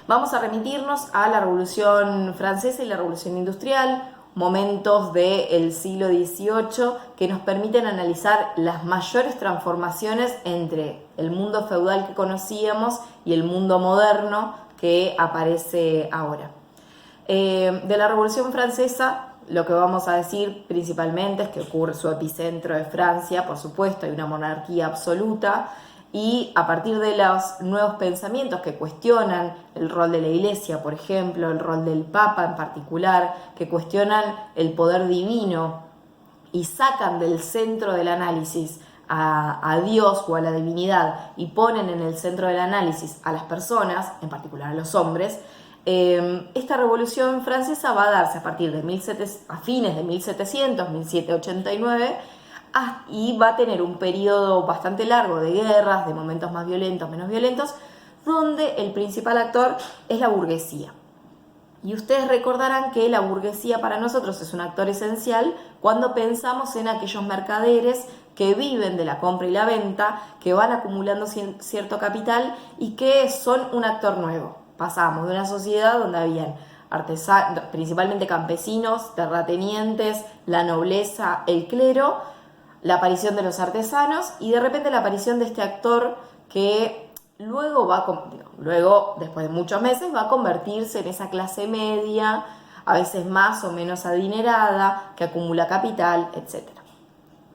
Vamos a remitirnos a la Revolución Francesa y la Revolución Industrial, momentos del siglo XVIII que nos permiten analizar las mayores transformaciones entre el mundo feudal que conocíamos y el mundo moderno que aparece ahora. De la Revolución Francesa, lo que vamos a decir principalmente es que ocurre su epicentro de Francia, por supuesto, hay una monarquía absoluta, y a partir de los nuevos pensamientos que cuestionan el rol de la Iglesia, por ejemplo, el rol del Papa en particular, que cuestionan el poder divino y sacan del centro del análisis a Dios o a la divinidad y ponen en el centro del análisis a las personas, en particular a los hombres, esta Revolución Francesa va a darse a partir de fines de 1789, y va a tener un periodo bastante largo de guerras, de momentos más violentos, menos violentos, donde el principal actor es la burguesía. Y ustedes recordarán que la burguesía para nosotros es un actor esencial cuando pensamos en aquellos mercaderes que viven de la compra y la venta, que van acumulando cierto capital y que son un actor nuevo. Pasamos de una sociedad donde habían artesanos, principalmente campesinos, terratenientes, la nobleza, el clero, la aparición de los artesanos y de repente la aparición de este actor que luego después de muchos meses, va a convertirse en esa clase media, a veces más o menos adinerada, que acumula capital, etc.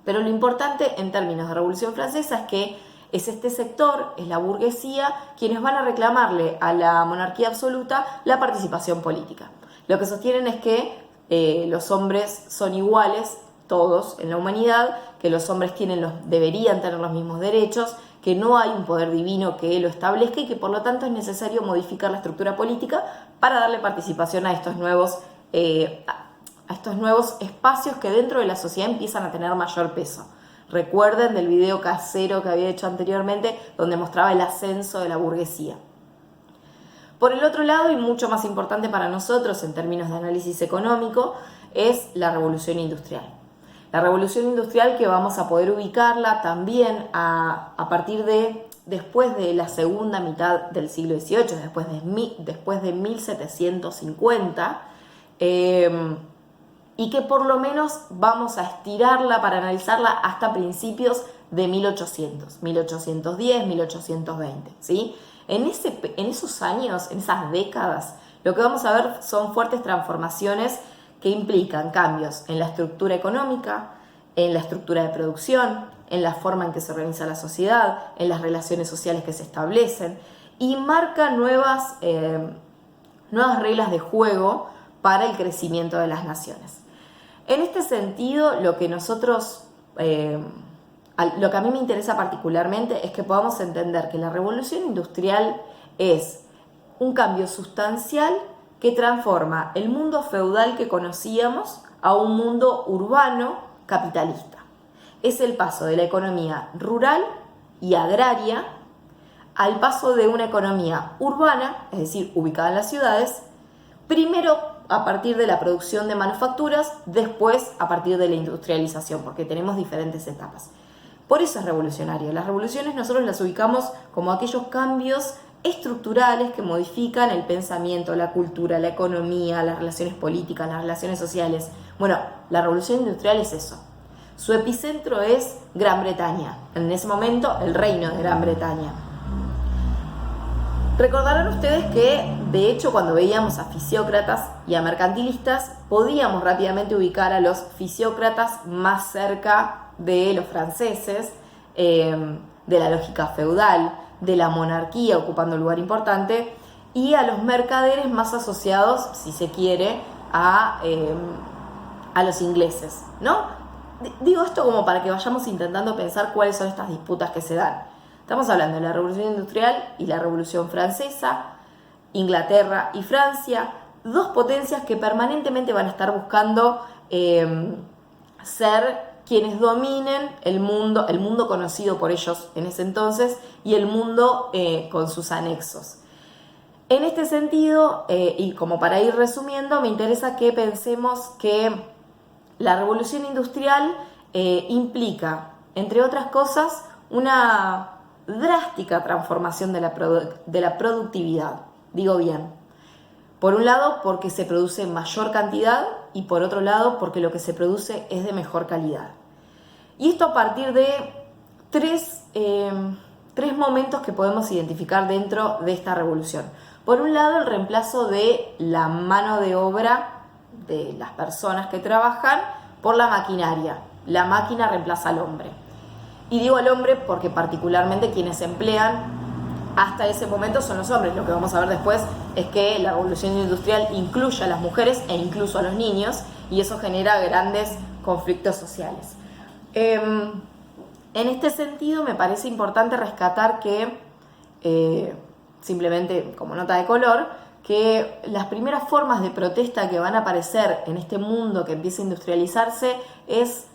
Pero lo importante en términos de Revolución Francesa es que es este sector, es la burguesía, quienes van a reclamarle a la monarquía absoluta la participación política. Lo que sostienen es que los hombres son iguales, todos en la humanidad, que los hombres deberían tener los mismos derechos, que no hay un poder divino que lo establezca y que por lo tanto es necesario modificar la estructura política para darle participación a estos nuevos espacios que dentro de la sociedad empiezan a tener mayor peso. Recuerden del video casero que había hecho anteriormente donde mostraba el ascenso de la burguesía. Por el otro lado, y mucho más importante para nosotros en términos de análisis económico, es la Revolución Industrial. La Revolución Industrial que vamos a poder ubicarla también a partir de después de la segunda mitad del siglo XVIII, después de 1750, y que por lo menos vamos a estirarla para analizarla hasta principios de 1810, 1820, ¿sí? En esos años, en esas décadas, lo que vamos a ver son fuertes transformaciones que implican cambios en la estructura económica, en la estructura de producción, en la forma en que se organiza la sociedad, en las relaciones sociales que se establecen, y marca nuevas reglas de juego para el crecimiento de las naciones. En este sentido, lo que a mí me interesa particularmente es que podamos entender que la revolución industrial es un cambio sustancial que transforma el mundo feudal que conocíamos a un mundo urbano capitalista. Es el paso de la economía rural y agraria al paso de una economía urbana, es decir, ubicada en las ciudades, primero a partir de la producción de manufacturas, después a partir de la industrialización, porque tenemos diferentes etapas. Por eso es revolucionario. Las revoluciones nosotros las ubicamos como aquellos cambios estructurales que modifican el pensamiento, la cultura, la economía, las relaciones políticas, las relaciones sociales. Bueno, la revolución industrial es eso. Su epicentro es Gran Bretaña, en ese momento el reino de Gran Bretaña. Recordarán ustedes que, de hecho, cuando veíamos a fisiócratas y a mercantilistas, podíamos rápidamente ubicar a los fisiócratas más cerca de los franceses, de la lógica feudal, de la monarquía ocupando un lugar importante, y a los mercaderes más asociados, si se quiere, a los ingleses, ¿no? Digo esto como para que vayamos intentando pensar cuáles son estas disputas que se dan. Estamos hablando de la Revolución Industrial y la Revolución Francesa, Inglaterra y Francia, dos potencias que permanentemente van a estar buscando ser quienes dominen el mundo conocido por ellos en ese entonces y el mundo con sus anexos. En este sentido, y como para ir resumiendo, me interesa que pensemos que la Revolución Industrial implica entre otras cosas, una drástica transformación de la productividad. Digo bien, por un lado porque se produce mayor cantidad y por otro lado porque lo que se produce es de mejor calidad. Y esto a partir de tres momentos que podemos identificar dentro de esta revolución. Por un lado, el reemplazo de la mano de obra de las personas que trabajan por la maquinaria. La máquina reemplaza al hombre. Y digo al hombre porque particularmente quienes emplean hasta ese momento son los hombres. Lo que vamos a ver después es que la revolución industrial incluye a las mujeres e incluso a los niños, y eso genera grandes conflictos sociales. En este sentido me parece importante rescatar que, simplemente como nota de color, que las primeras formas de protesta que van a aparecer en este mundo que empieza a industrializarse es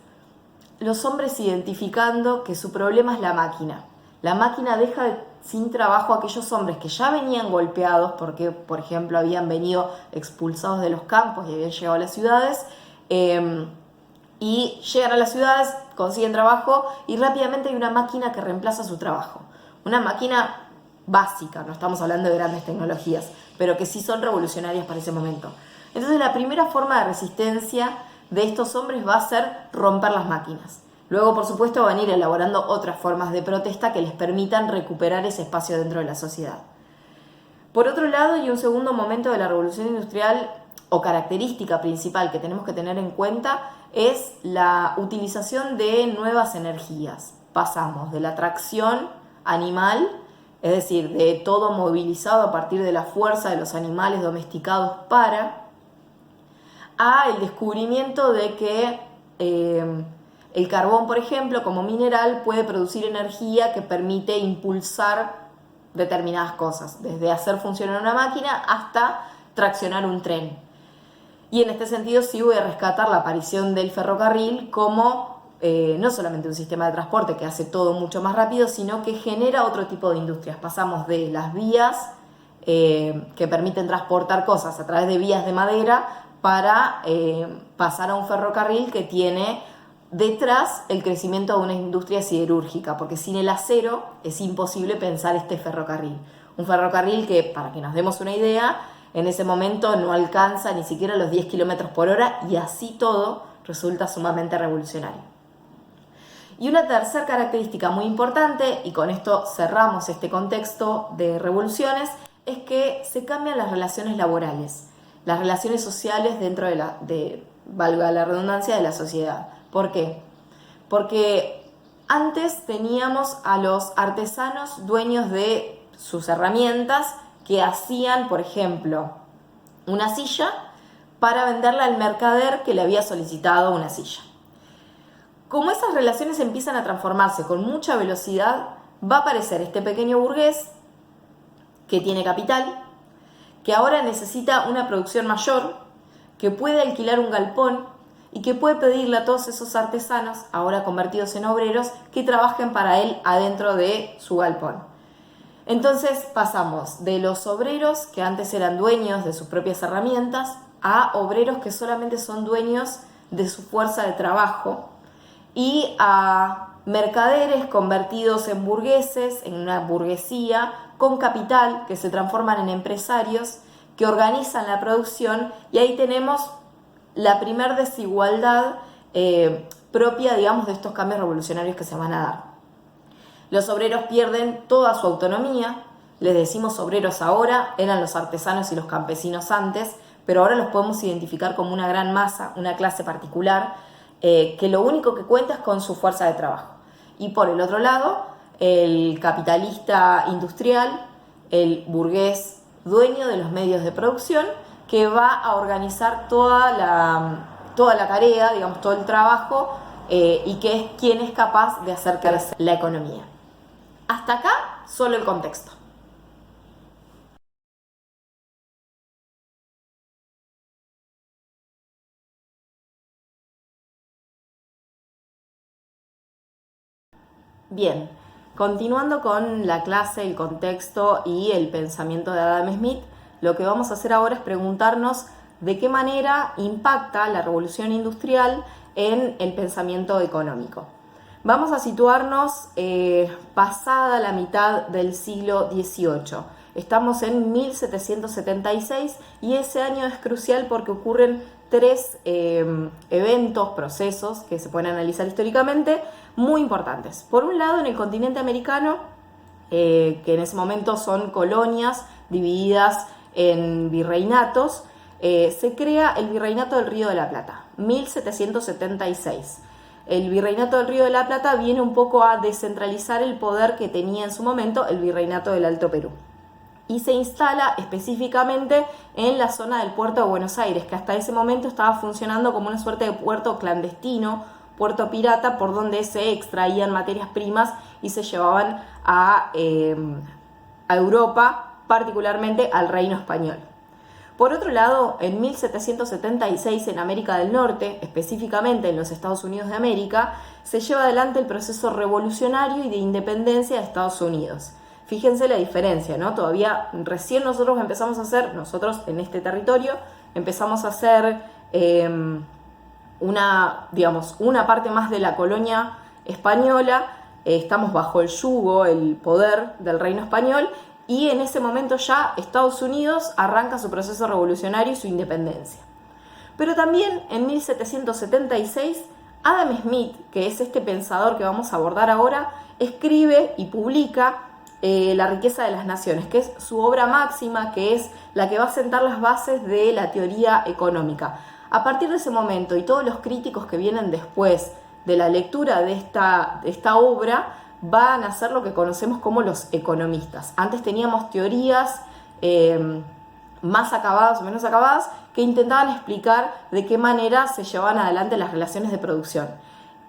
los hombres identificando que su problema es la máquina. La máquina deja sin trabajo a aquellos hombres que ya venían golpeados porque, por ejemplo, habían venido expulsados de los campos y habían llegado a las ciudades, y llegan a las ciudades, consiguen trabajo y rápidamente hay una máquina que reemplaza su trabajo. Una máquina básica, no estamos hablando de grandes tecnologías, pero que sí son revolucionarias para ese momento. Entonces la primera forma de resistencia de estos hombres va a ser romper las máquinas. Luego, por supuesto, van a ir elaborando otras formas de protesta que les permitan recuperar ese espacio dentro de la sociedad. Por otro lado, y un segundo momento de la revolución industrial, o característica principal que tenemos que tener en cuenta, es la utilización de nuevas energías. Pasamos de la tracción animal, es decir, de todo movilizado a partir de la fuerza de los animales domesticados a el descubrimiento de que el carbón, por ejemplo, como mineral, puede producir energía que permite impulsar determinadas cosas, desde hacer funcionar una máquina hasta traccionar un tren. Y en este sentido sí voy a rescatar la aparición del ferrocarril como no solamente un sistema de transporte que hace todo mucho más rápido, sino que genera otro tipo de industrias. Pasamos de las vías que permiten transportar cosas a través de vías de madera para pasar a un ferrocarril que tiene detrás el crecimiento de una industria siderúrgica, porque sin el acero es imposible pensar este ferrocarril. Un ferrocarril que, para que nos demos una idea, en ese momento no alcanza ni siquiera los 10 kilómetros por hora y así todo resulta sumamente revolucionario. Y una tercera característica muy importante, y con esto cerramos este contexto de revoluciones, es que se cambian las relaciones laborales, las relaciones sociales dentro de valga la redundancia, de la sociedad. ¿Por qué? Porque antes teníamos a los artesanos dueños de sus herramientas que hacían, por ejemplo, una silla para venderla al mercader que le había solicitado una silla. Como esas relaciones empiezan a transformarse con mucha velocidad, va a aparecer este pequeño burgués que tiene capital, que ahora necesita una producción mayor, que puede alquilar un galpón y que puede pedirle a todos esos artesanos, ahora convertidos en obreros, que trabajen para él adentro de su galpón. Entonces pasamos de los obreros que antes eran dueños de sus propias herramientas a obreros que solamente son dueños de su fuerza de trabajo y a mercaderes convertidos en burgueses, en una burguesía con capital que se transforman en empresarios que organizan la producción, y ahí tenemos la primer desigualdad propia, digamos, de estos cambios revolucionarios que se van a dar. Los obreros pierden toda su autonomía, les decimos obreros ahora, eran los artesanos y los campesinos antes, pero ahora los podemos identificar como una gran masa, una clase particular, que lo único que cuenta es con su fuerza de trabajo. Y por el otro lado, el capitalista industrial, el burgués dueño de los medios de producción, que va a organizar toda la tarea, digamos, todo el trabajo, y que es quien es capaz de hacer crecer la economía. Hasta acá, solo el contexto. Bien, continuando con la clase, el contexto y el pensamiento de Adam Smith, lo que vamos a hacer ahora es preguntarnos de qué manera impacta la revolución industrial en el pensamiento económico. Vamos a situarnos pasada la mitad del siglo XVIII. Estamos en 1776 y ese año es crucial porque ocurren tres eventos, procesos que se pueden analizar históricamente muy importantes. Por un lado, en el continente americano, que en ese momento son colonias divididas en virreinatos, se crea el Virreinato del Río de la Plata, 1776. El Virreinato del Río de la Plata viene un poco a descentralizar el poder que tenía en su momento el Virreinato del Alto Perú. Y se instala específicamente en la zona del puerto de Buenos Aires, que hasta ese momento estaba funcionando como una suerte de puerto clandestino, puerto pirata, por donde se extraían materias primas y se llevaban a Europa, particularmente al Reino Español. Por otro lado, en 1776 en América del Norte, específicamente en los Estados Unidos de América, se lleva adelante el proceso revolucionario y de independencia de Estados Unidos. Fíjense la diferencia, ¿no? Todavía recién nosotros en este territorio, empezamos a hacer una parte más de la colonia española, estamos bajo el yugo, el poder del reino español, y en ese momento ya Estados Unidos arranca su proceso revolucionario y su independencia. Pero también en 1776, Adam Smith, que es este pensador que vamos a abordar ahora, escribe y publica La riqueza de las naciones, que es su obra máxima, que es la que va a sentar las bases de la teoría económica. A partir de ese momento y todos los críticos que vienen después de la lectura de esta obra, van a ser lo que conocemos como los economistas. Antes teníamos teorías más acabadas o menos acabadas que intentaban explicar de qué manera se llevaban adelante las relaciones de producción.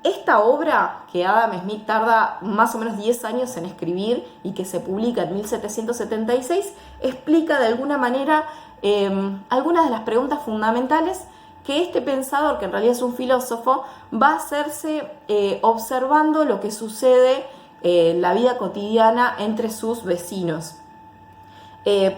Esta obra, que Adam Smith tarda más o menos 10 años en escribir y que se publica en 1776, explica de alguna manera algunas de las preguntas fundamentales que este pensador, que en realidad es un filósofo, va a hacerse observando lo que sucede la vida cotidiana entre sus vecinos.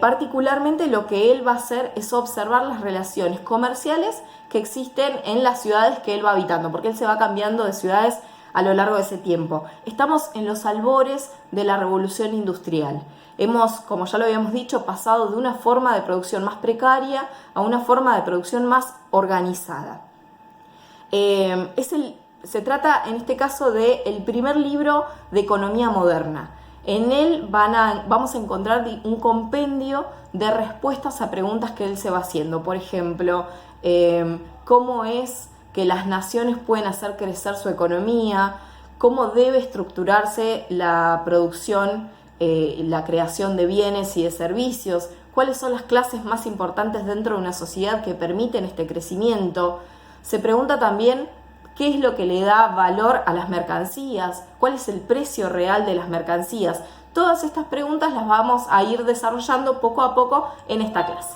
Particularmente lo que él va a hacer es observar las relaciones comerciales que existen en las ciudades que él va habitando, porque él se va cambiando de ciudades a lo largo de ese tiempo. Estamos en los albores de la revolución industrial. Hemos, como ya lo habíamos dicho, pasado de una forma de producción más precaria a una forma de producción más organizada. Se trata en este caso del primer libro de economía moderna. En él vamos a encontrar un compendio de respuestas a preguntas que él se va haciendo. Por ejemplo, cómo es que las naciones pueden hacer crecer su economía, cómo debe estructurarse la producción, la creación de bienes y de servicios, cuáles son las clases más importantes dentro de una sociedad que permiten este crecimiento. Se pregunta también qué es lo que le da valor a las mercancías, cuál es el precio real de las mercancías. Todas estas preguntas las vamos a ir desarrollando poco a poco en esta clase.